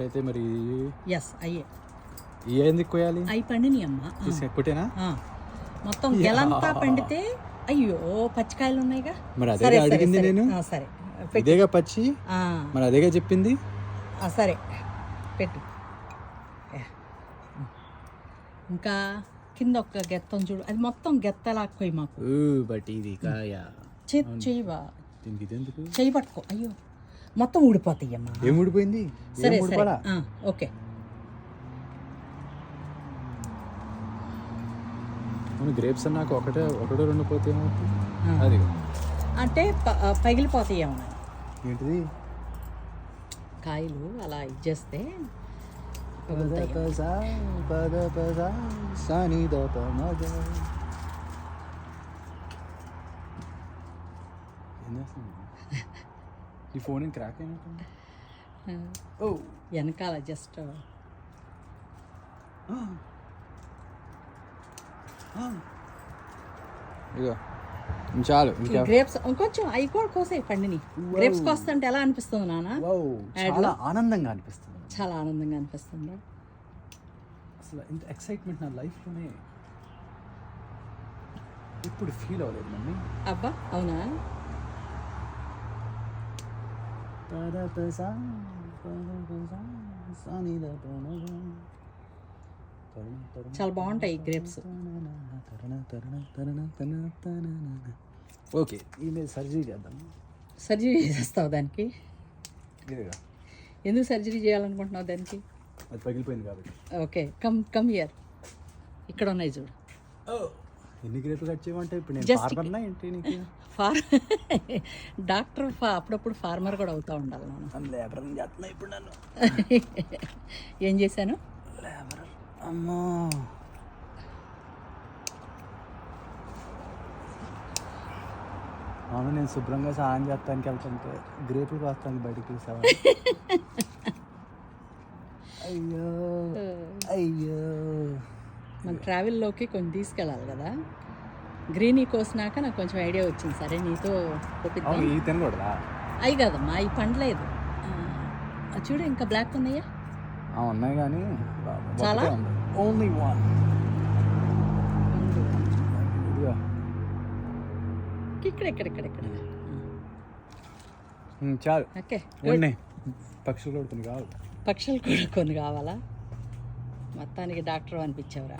అయితే మరి ఎస్ అయ్యే ఎందుకు కోయాలి? అవి పండిని అమ్మ కొట్టేనా? మొత్తం గెలంతా పండితే అయ్యో పచ్చికాయలు ఉన్నాయిగా. మరి అదే అడిగింది నేను. సరే ఇదేగా పచ్చి, మరి అదేగా చెప్పింది. సరే పెట్టు. ఇంకా కింద ఒక గెత్తం చూడు, అది మొత్తం గెత్తలాక్కోయి మాకు. బట్ ఇది కాయ చెయ్యవా, ఎందుకు చెయ్యి పట్టుకో. అయ్యో మొత్తం ఊడిపోతాయి అమ్మా. ఏం ఊడిపోయింది? సరే సరే ఓకే. గ్రేప్స్ అన్నాక ఒకటో రెండు పోతే ఏమవుతుంది? అది అంటే పగిలిపోతాయి ఏమన్నా. ఏంటిది? కాయలు అలా ఇచ్చేస్తే ఈ ఫోన్ క్రాక్ అయినట్టు. వెనకాల జస్ట్ ఇగో చాలు. గ్రేప్స్ ఇంకొంచెం అవి కూడా కోసాయి పండిని. గ్రేప్స్ కోస్తుంటే ఎలా అనిపిస్తుంది నాన్న? చాలా ఆనందంగా అనిపిస్తుంది. చాలా ఆనందంగా అనిపిస్తుందా? అసలు ఇంత ఎక్సైట్మెంట్ నా లైఫ్లోనే ఇప్పుడు ఫీల్ అవ్వలేదు మమ్మీ. అబ్బా అవునా? చాలా బాగుంటాయి గ్రేప్స్. ఓకే ఈమె సర్జరీ చేద్దాం. సర్జరీ చేసేస్తావు దానికి? ఎందుకు సర్జరీ చేయాలనుకుంటున్నావు దానికి? అది పగిలిపోయింది కాబట్టి. Okay come here. ఇక్కడ ఉన్నాయి చూడు. ఎన్ని గ్రేపులు కట్ చేయమంటే ఇప్పుడు నేను ఫార్మర్నా ఏంటి? నీకు డాక్టర్ అప్పుడప్పుడు ఫార్మర్ కూడా అవుతూ ఉండాలి. నన్ను లేబర్ చేస్తున్నా ఇప్పుడు. నన్ను ఏం చేశాను? లేబర్. అమ్మో అవును, నేను శుభ్రంగా సాయం చేస్తానికి వెళ్తుంటే గ్రేపులు కాస్తాను బయటికి తీసావా? అయ్యో అయ్యో. మన ట్రావెల్లోకి కొంచెం తీసుకెళ్ళాలి కదా. గ్రీనీ కోసినాక నాకు కొంచెం ఐడియా వచ్చింది. సరే నీతో కొట్టిద్దాం. తినకూడదా? అవి కాదమ్మా, అవి పండలేదు చూడు. ఇంకా బ్లాక్ ఉన్నాయా? ఉన్నాయి కానీ చాలా. Only one. ఇక్కడ చాలు. ఓకే ఉన్నాయి. పక్షులు కూడా కొన్ని కావాలి. పక్షులు కూడా కొన్ని కావాలా? మొత్తానికి డాక్టర్ అనిపించావురా.